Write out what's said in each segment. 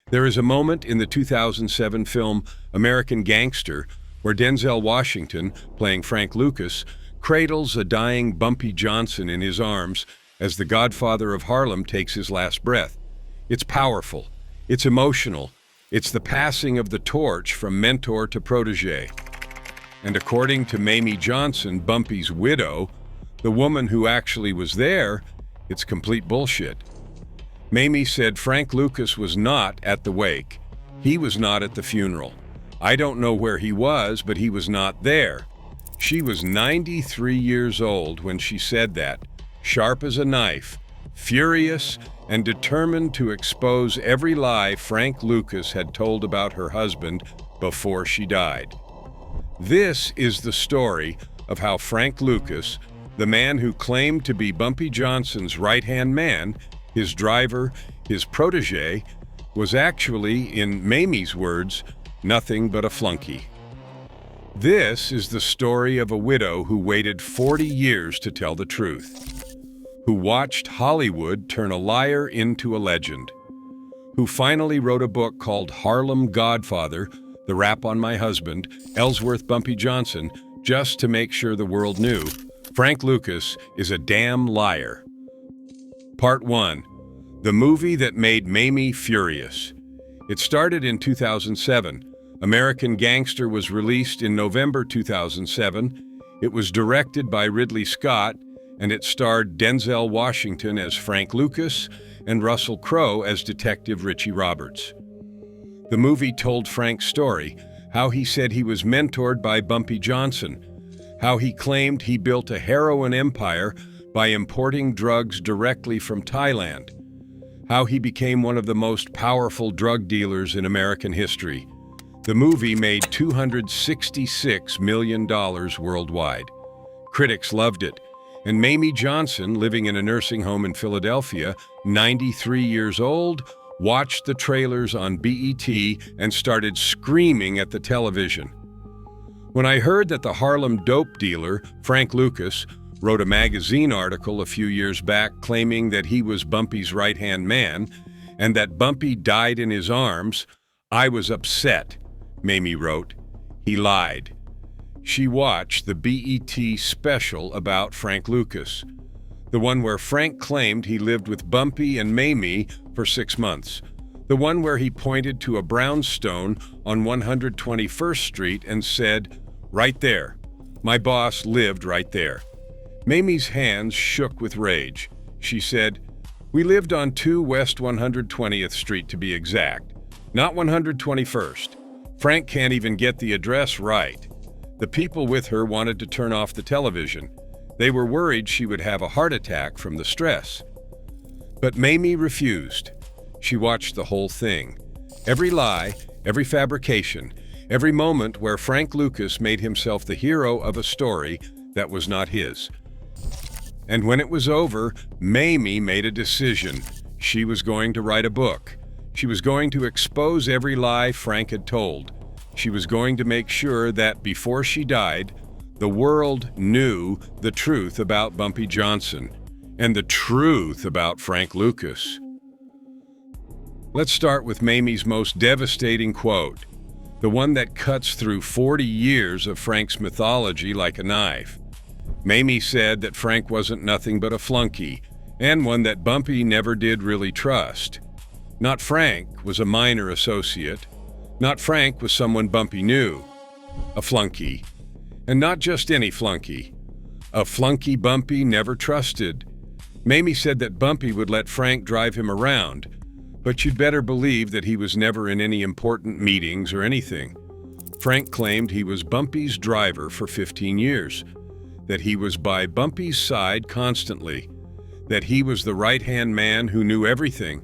There is a moment in the 2007 film American Gangster where Denzel Washington, playing Frank Lucas, cradles a dying Bumpy Johnson in his arms as the Godfather of Harlem takes his last breath. It's powerful. It's emotional. It's the passing of the torch from mentor to protege. And according to Mayme Johnson, Bumpy's widow, the woman who actually was there, it's complete bullshit. Mayme said Frank Lucas was not at the wake. He was not at the funeral. I don't know where he was, but he was not there. She was 93 years old when she said that, sharp as a knife, furious, and determined to expose every lie Frank Lucas had told about her husband before she died. This is the story of how Frank Lucas, the man who claimed to be Bumpy Johnson's right-hand man, his driver, his protege, was actually, in Mayme's words, nothing but a flunky. This is the story of a widow who waited 40 years to tell the truth, who watched Hollywood turn a liar into a legend, who finally wrote a book called Harlem Godfather, The Rap on My Husband, Ellsworth Bumpy Johnson, just to make sure the world knew Frank Lucas is a damn liar. Part 1. The movie that made Mayme furious. It started in 2007. American Gangster was released in November 2007. It was directed by Ridley Scott, and it starred Denzel Washington as Frank Lucas and Russell Crowe as Detective Richie Roberts. The movie told Frank's story, how he said he was mentored by Bumpy Johnson, how he claimed he built a heroin empire by importing drugs directly from Thailand, how he became one of the most powerful drug dealers in American history. The movie made $266 million worldwide. Critics loved it, and Mayme Johnson, living in a nursing home in Philadelphia, 93 years old, watched the trailers on BET and started screaming at the television. When I heard that the Harlem dope dealer, Frank Lucas, wrote a magazine article a few years back claiming that he was Bumpy's right-hand man and that Bumpy died in his arms, I was upset, Mayme wrote. He lied. She watched the BET special about Frank Lucas, the one where Frank claimed he lived with Bumpy and Mayme for 6 months, the one where he pointed to a brownstone on 121st Street and said, "Right there, my boss lived right there." Mayme's hands shook with rage. She said, "We lived on 2 West 120th Street to be exact, not 121st. Frank can't even get the address right." The people with her wanted to turn off the television. They were worried she would have a heart attack from the stress. But Mayme refused. She watched the whole thing. Every lie, every fabrication, every moment where Frank Lucas made himself the hero of a story that was not his. And when it was over, Mayme made a decision. She was going to write a book. She was going to expose every lie Frank had told. She was going to make sure that before she died, the world knew the truth about Bumpy Johnson and the truth about Frank Lucas. Let's start with Mayme's most devastating quote, the one that cuts through 40 years of Frank's mythology like a knife. Mayme said that Frank wasn't nothing but a flunky, and one that Bumpy never did really trust. Not Frank was a minor associate. Not Frank was someone Bumpy knew. A flunky. And not just any flunky. A flunky Bumpy never trusted. Mayme said that Bumpy would let Frank drive him around, but you'd better believe that he was never in any important meetings or anything. Frank claimed he was Bumpy's driver for 15 years, that he was by Bumpy's side constantly, that he was the right-hand man who knew everything.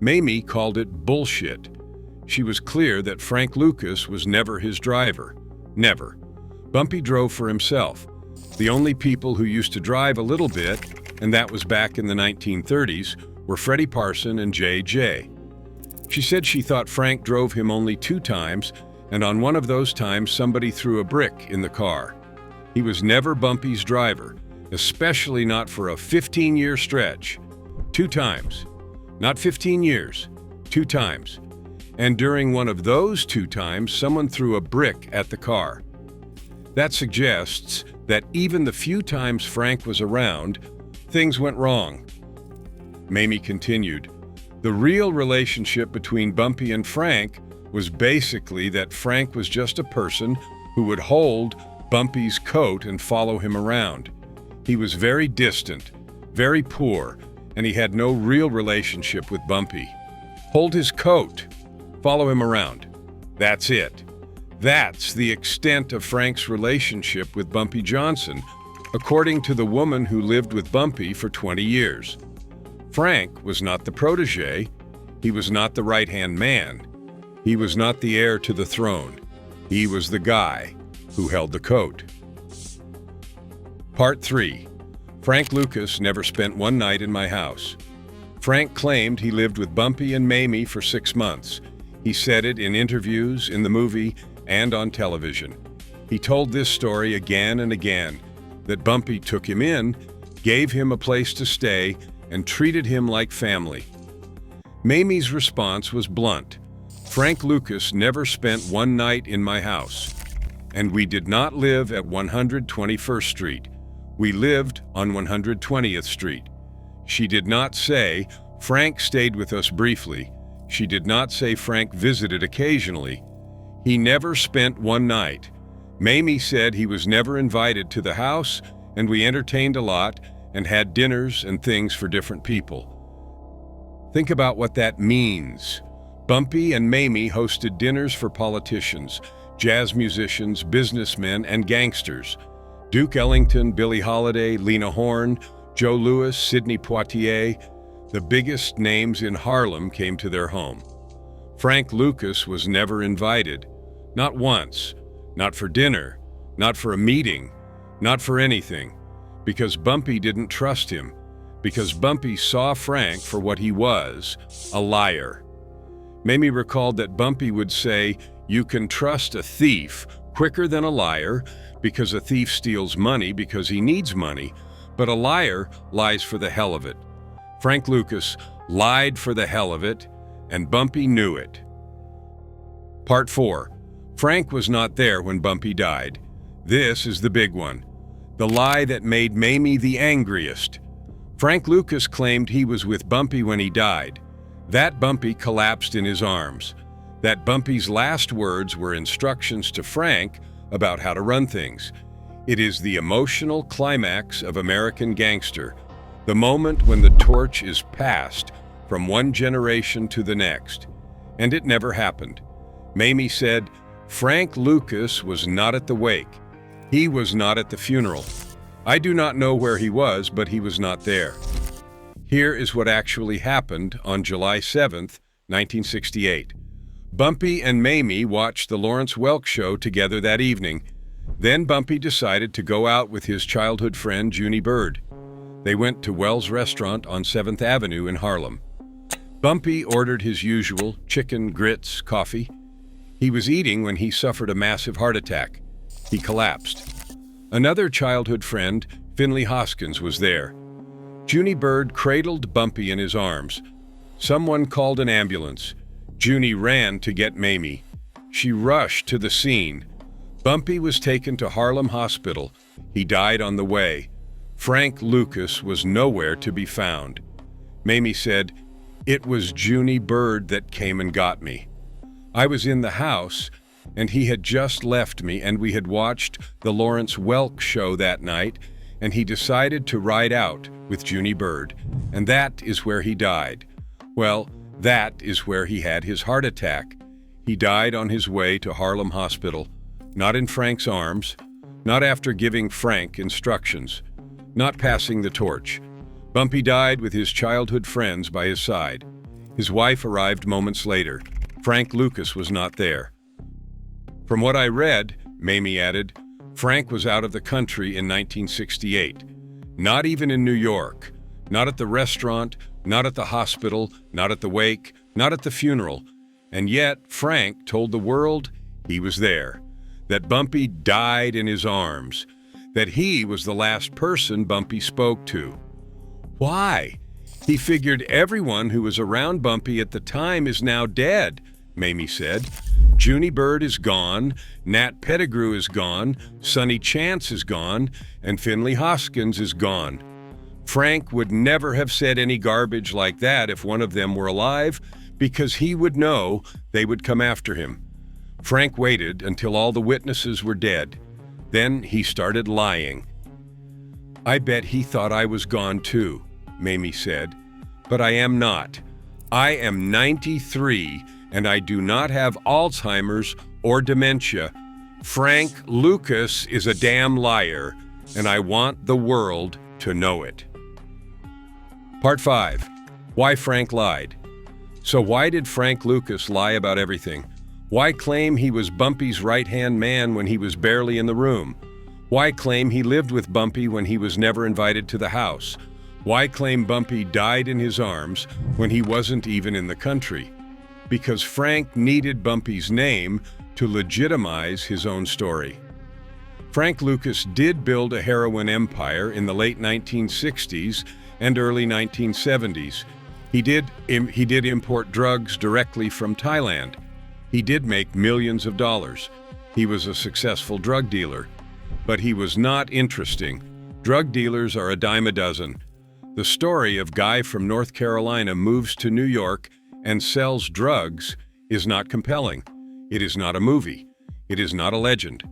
Mayme called it bullshit. She was clear that Frank Lucas was never his driver. Never. Bumpy drove for himself. The only people who used to drive a little bit, and that was back in the 1930s, were Freddie Parson and J.J. She said she thought Frank drove him only 2 times, and on one of those times somebody threw a brick in the car. He was never Bumpy's driver, especially not for a 15-year stretch. 2 times. Not 15 years. 2 times. And during one of those 2 times, someone threw a brick at the car. That suggests that even the few times Frank was around, things went wrong. Mayme continued, "The real relationship between Bumpy and Frank was basically that Frank was just a person who would hold Bumpy's coat and follow him around. He was very distant, very poor, and he had no real relationship with Bumpy. Hold his coat, follow him around. That's it. That's the extent of Frank's relationship with Bumpy Johnson, according to the woman who lived with Bumpy for 20 years. Frank was not the protege. He was not the right-hand man. He was not the heir to the throne. He was the guy who held the coat." Part 3. Frank Lucas never spent one night in my house. Frank claimed he lived with Bumpy and Mayme for 6 months. He said it in interviews, in the movie, and on television. He told this story again and again, that Bumpy took him in, gave him a place to stay, and treated him like family. Mayme's response was blunt. Frank Lucas never spent one night in my house. And we did not live at 121st Street. We lived on 120th Street. She did not say, Frank stayed with us briefly. She did not say Frank visited occasionally. He never spent one night. Mayme said he was never invited to the house, and we entertained a lot and had dinners and things for different people. Think about what that means. Bumpy and Mayme hosted dinners for politicians, jazz musicians, businessmen, and gangsters. Duke Ellington, Billie Holiday, Lena Horne, Joe Louis, Sidney Poitier, the biggest names in Harlem came to their home. Frank Lucas was never invited. Not once. Not for dinner. Not for a meeting. Not for anything. Because Bumpy didn't trust him. Because Bumpy saw Frank for what he was, a liar. Mayme recalled that Bumpy would say, "You can trust a thief quicker than a liar, because a thief steals money because he needs money, but a liar lies for the hell of it." Frank Lucas lied for the hell of it, and Bumpy knew it. Part 4. Frank was not there when Bumpy died. This is the big one. The lie that made Mayme the angriest. Frank Lucas claimed he was with Bumpy when he died. That Bumpy collapsed in his arms. That Bumpy's last words were instructions to Frank about how to run things. It is the emotional climax of American Gangster, the moment when the torch is passed from one generation to the next. And it never happened. Mayme said, Frank Lucas was not at the wake. He was not at the funeral. I do not know where he was, but he was not there. Here is what actually happened on July 7th, 1968. Bumpy and Mayme watched the Lawrence Welk show together that evening. Then Bumpy decided to go out with his childhood friend, Junie Bird. They went to Wells Restaurant on 7th Avenue in Harlem. Bumpy ordered his usual chicken, grits, coffee. He was eating when he suffered a massive heart attack. He collapsed. Another childhood friend, Finley Hoskins, was there. Junie Bird cradled Bumpy in his arms. Someone called an ambulance. Junie ran to get Mayme. She rushed to the scene. Bumpy was taken to Harlem Hospital. He died on the way. Frank Lucas was nowhere to be found. Mayme said, "It was Junie Bird that came and got me. I was in the house, and he had just left me, and we had watched the Lawrence Welk show that night, and he decided to ride out with Junie Bird, and that is where he died. Well, that is where he had his heart attack. He died on his way to Harlem Hospital, not in Frank's arms, not after giving Frank instructions, not passing the torch. Bumpy died with his childhood friends by his side. His wife arrived moments later. Frank Lucas was not there. From what I read," Mayme added, "Frank was out of the country in 1968. Not even in New York. Not at the restaurant, not at the hospital, not at the wake, not at the funeral. And yet Frank told the world he was there. That Bumpy died in his arms. That he was the last person Bumpy spoke to. Why? He figured everyone who was around Bumpy at the time is now dead. Mayme said. Junie Bird is gone, Nat Pettigrew is gone, Sonny Chance is gone, and Finley Hoskins is gone. Frank would never have said any garbage like that if one of them were alive, because he would know they would come after him. Frank waited until all the witnesses were dead. Then he started lying. I bet he thought I was gone too, Mayme said. But I am not. I am 93 and I do not have Alzheimer's or dementia. Frank Lucas is a damn liar, and I want the world to know it. Part 5. Why Frank lied. So why did Frank Lucas lie about everything? Why claim he was Bumpy's right-hand man when he was barely in the room? Why claim he lived with Bumpy when he was never invited to the house? Why claim Bumpy died in his arms when he wasn't even in the country? Because Frank needed Bumpy's name to legitimize his own story. Frank Lucas did build a heroin empire in the late 1960s and early 1970s. He did import drugs directly from Thailand. He did make millions of dollars. He was a successful drug dealer. But he was not interesting. Drug dealers are a dime a dozen. The story of guy from North Carolina moves to New York and sells drugs is not compelling. It is not a movie. It is not a legend.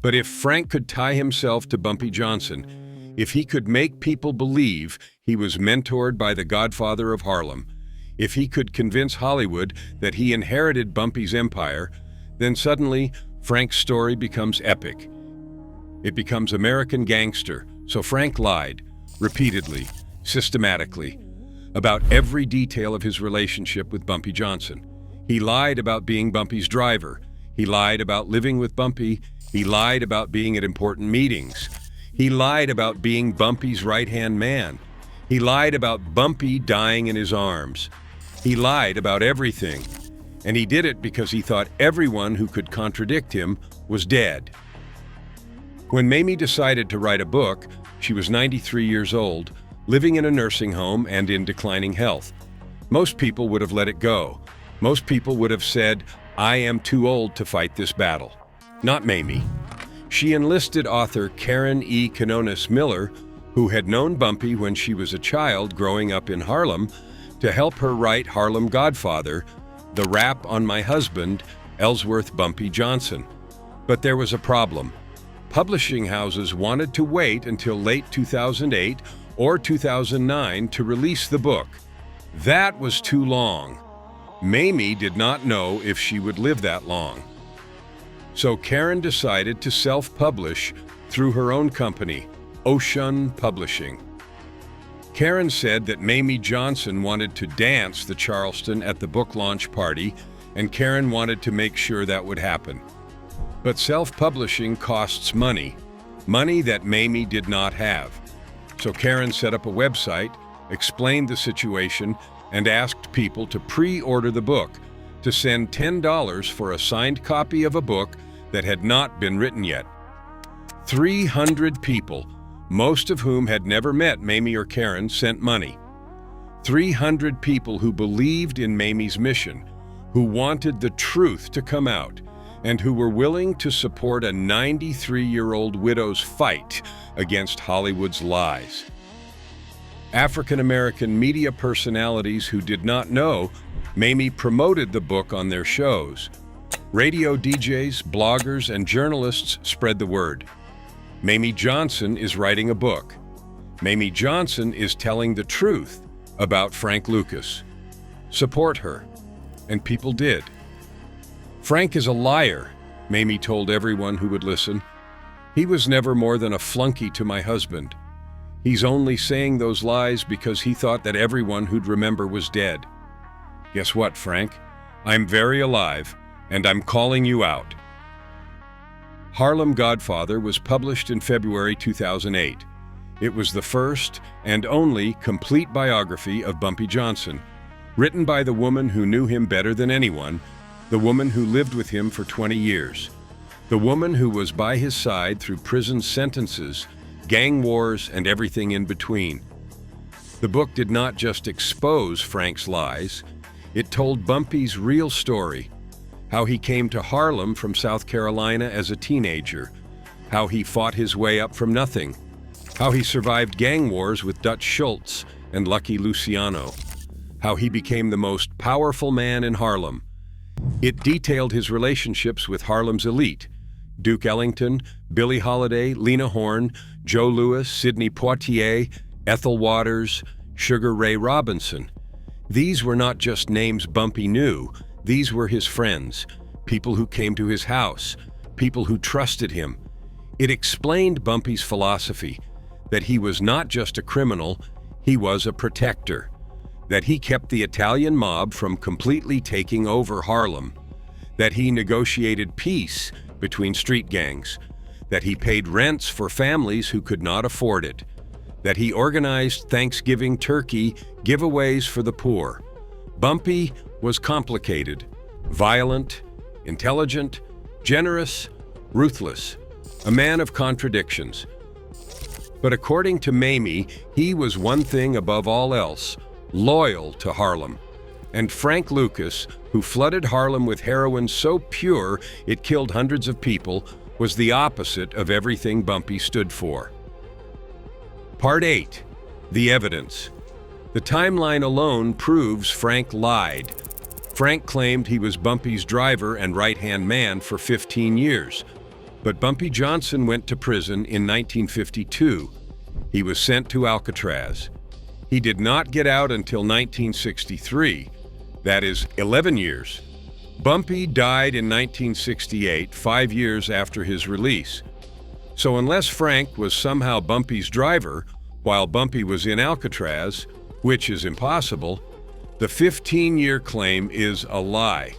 But if Frank could tie himself to Bumpy Johnson, if he could make people believe he was mentored by the Godfather of Harlem, if he could convince Hollywood that he inherited Bumpy's empire, then suddenly Frank's story becomes epic. It becomes American Gangster. So Frank lied, repeatedly, systematically, about every detail of his relationship with Bumpy Johnson. He lied about being Bumpy's driver. He lied about living with Bumpy. He lied about being at important meetings. He lied about being Bumpy's right-hand man. He lied about Bumpy dying in his arms. He lied about everything. And he did it because he thought everyone who could contradict him was dead. When Mayme decided to write a book, she was 93 years old, living in a nursing home and in declining health. Most people would have let it go. Most people would have said, I am too old to fight this battle. Not Mayme. She enlisted author Karen E. Quinones Miller, who had known Bumpy when she was a child growing up in Harlem, to help her write Harlem Godfather, the rap on my husband, Ellsworth Bumpy Johnson. But there was a problem. Publishing houses wanted to wait until late 2008 or 2009 to release the book. That was too long. Mayme did not know if she would live that long. So Karen decided to self-publish through her own company, Ocean Publishing. Karen said that Mayme Johnson wanted to dance the Charleston at the book launch party, and Karen wanted to make sure that would happen. But self-publishing costs money, money that Mayme did not have. So Karen set up a website, explained the situation, and asked people to pre-order the book, to send $10 for a signed copy of a book that had not been written yet. 300 people, most of whom had never met Mayme or Karen, sent money. 300 people who believed in Mayme's mission, who wanted the truth to come out, and who were willing to support a 93-year-old widow's fight against Hollywood's lies. African-American media personalities who did not know Mayme promoted the book on their shows. Radio DJs, bloggers, and journalists spread the word. Mayme Johnson is writing a book. Mayme Johnson is telling the truth about Frank Lucas. Support her. And people did. Frank is a liar, Mayme told everyone who would listen. He was never more than a flunky to my husband. He's only saying those lies because he thought that everyone who'd remember was dead. Guess what, Frank? I'm very alive, and I'm calling you out. Harlem Godfather was published in February 2008. It was the first and only complete biography of Bumpy Johnson, written by the woman who knew him better than anyone, the woman who lived with him for 20 years, the woman who was by his side through prison sentences, gang wars, and everything in between. The book did not just expose Frank's lies, It told Bumpy's real story, how he came to Harlem from South Carolina as a teenager, how he fought his way up from nothing, how he survived gang wars with Dutch Schultz and Lucky Luciano, how he became the most powerful man in Harlem. It detailed his relationships with Harlem's elite, Duke Ellington, Billie Holiday, Lena Horne, Joe Louis, Sidney Poitier, Ethel Waters, Sugar Ray Robinson. These were not just names Bumpy knew, these were his friends, people who came to his house, people who trusted him. It explained Bumpy's philosophy, that he was not just a criminal, he was a protector, that he kept the Italian mob from completely taking over Harlem, that he negotiated peace between street gangs, that he paid rents for families who could not afford it, that he organized Thanksgiving turkey giveaways for the poor. Bumpy was complicated, violent, intelligent, generous, ruthless, a man of contradictions. But according to Mayme, he was one thing above all else, loyal to Harlem. And Frank Lucas, who flooded Harlem with heroin so pure it killed hundreds of people, was the opposite of everything Bumpy stood for. Part 8. The Evidence. The timeline alone proves Frank lied. Frank claimed he was Bumpy's driver and right-hand man for 15 years. But Bumpy Johnson went to prison in 1952. He was sent to Alcatraz. He did not get out until 1963. That is 11 years. Bumpy died in 1968, 5 years after his release. So unless Frank was somehow Bumpy's driver while Bumpy was in Alcatraz, which is impossible, the 15-year claim is a lie.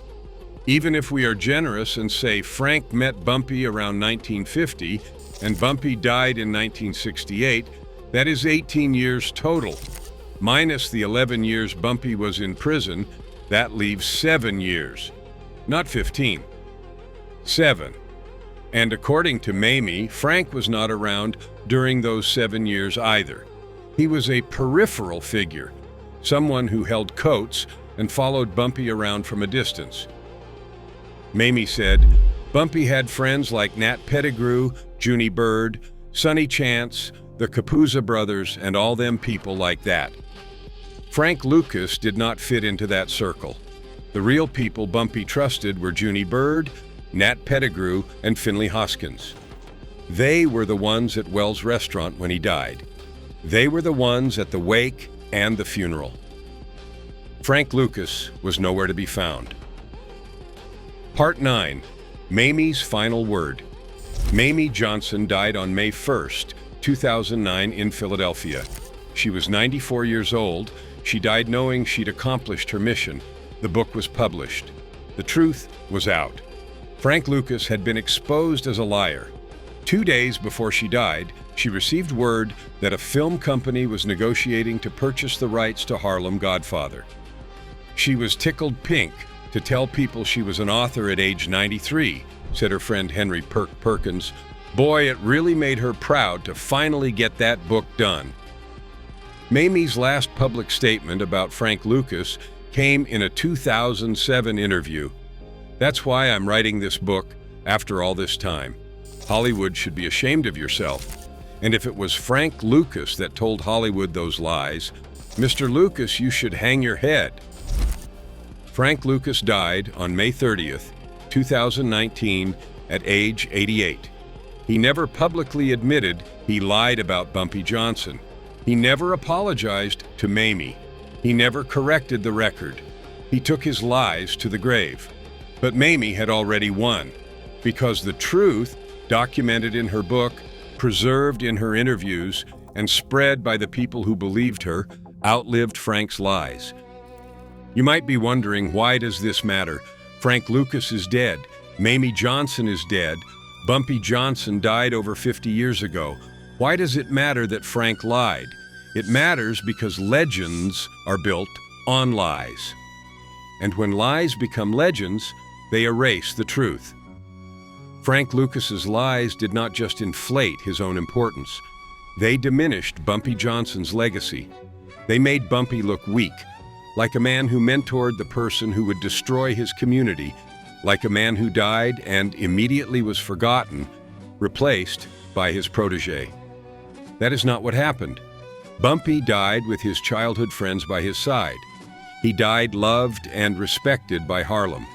Even if we are generous and say Frank met Bumpy around 1950 and Bumpy died in 1968, that is 18 years total. Minus the 11 years Bumpy was in prison, that leaves 7 years. Not 15. 7. And according to Mayme, Frank was not around during those 7 years either. He was a peripheral figure, someone who held coats and followed Bumpy around from a distance. Mayme said, Bumpy had friends like Nat Pettigrew, Junie Bird, Sonny Chance, the Capuzza brothers, and all them people like that. Frank Lucas did not fit into that circle. The real people Bumpy trusted were Junie Bird, Nat Pettigrew, and Finley Hoskins. They were the ones at Wells Restaurant when he died. They were the ones at the wake and the funeral. Frank Lucas was nowhere to be found. Part 9. Mayme's Final Word. Mayme Johnson died on May 1st, 2009 in Philadelphia. She was 94 years old. She died knowing she'd accomplished her mission. The book was published. The truth was out. Frank Lucas had been exposed as a liar. 2 days before she died, she received word that a film company was negotiating to purchase the rights to Harlem Godfather. She was tickled pink to tell people she was an author at age 93, said her friend Henry Perkins. Boy, it really made her proud to finally get that book done. Mayme's last public statement about Frank Lucas came in a 2007 interview. That's why I'm writing this book after all this time. Hollywood should be ashamed of yourself. And if it was Frank Lucas that told Hollywood those lies, Mr. Lucas, you should hang your head. Frank Lucas died on May 30th, 2019, at age 88. He never publicly admitted he lied about Bumpy Johnson. He never apologized to Mayme. He never corrected the record. He took his lies to the grave. But Mayme had already won, because the truth, documented in her book, preserved in her interviews, and spread by the people who believed her, outlived Frank's lies. You might be wondering, why does this matter? Frank Lucas is dead. Mayme Johnson is dead. Bumpy Johnson died over 50 years ago. Why does it matter that Frank lied? It matters because legends are built on lies. And when lies become legends, they erase the truth. Frank Lucas's lies did not just inflate his own importance. They diminished Bumpy Johnson's legacy. They made Bumpy look weak. like a man who mentored the person who would destroy his community, like a man who died and immediately was forgotten, replaced by his protege. That is not what happened. Bumpy died with his childhood friends by his side. He died loved and respected by Harlem.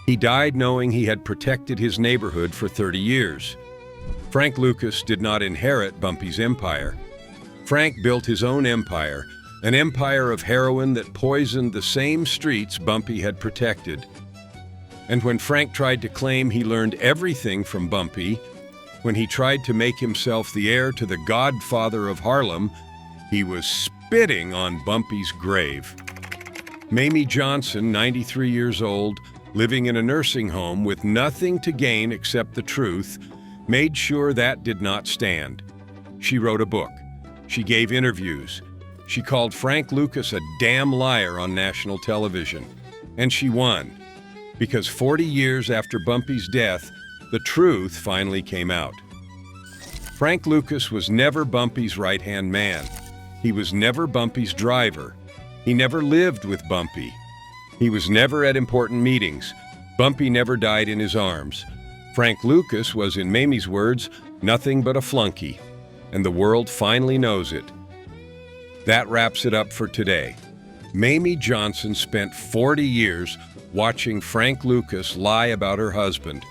He died knowing he had protected his neighborhood for 30 years. Frank Lucas did not inherit Bumpy's empire. Frank built his own empire, an empire of heroin that poisoned the same streets Bumpy had protected. And when Frank tried to claim he learned everything from Bumpy, when he tried to make himself the heir to the Godfather of Harlem, he was spitting on Bumpy's grave. Mayme Johnson, 93 years old, living in a nursing home with nothing to gain except the truth, made sure that did not stand. She wrote a book. She gave interviews. She called Frank Lucas a damn liar on national television. And she won. Because 40 years after Bumpy's death, the truth finally came out. Frank Lucas was never Bumpy's right-hand man. He was never Bumpy's driver. He never lived with Bumpy. He was never at important meetings. Bumpy never died in his arms. Frank Lucas was, in Mayme's words, nothing but a flunky. And the world finally knows it. That wraps it up for today. Mayme Johnson spent 40 years watching Frank Lucas lie about her husband.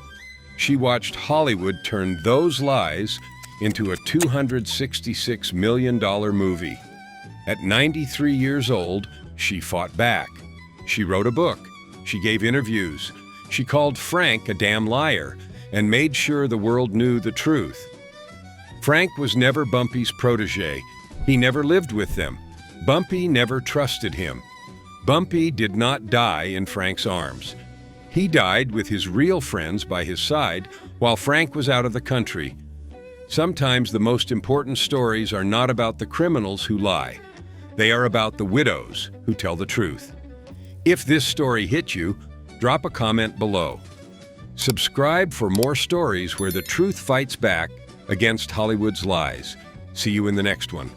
She watched Hollywood turn those lies into a $266 million movie. At 93 years old, she fought back. She wrote a book. She gave interviews. She called Frank a damn liar and made sure the world knew the truth. Frank was never Bumpy's protege. He never lived with them. Bumpy never trusted him. Bumpy did not die in Frank's arms. He died with his real friends by his side while Frank was out of the country. Sometimes the most important stories are not about the criminals who lie. They are about the widows who tell the truth. If this story hit you, drop a comment below. Subscribe for more stories where the truth fights back against Hollywood's lies. See you in the next one.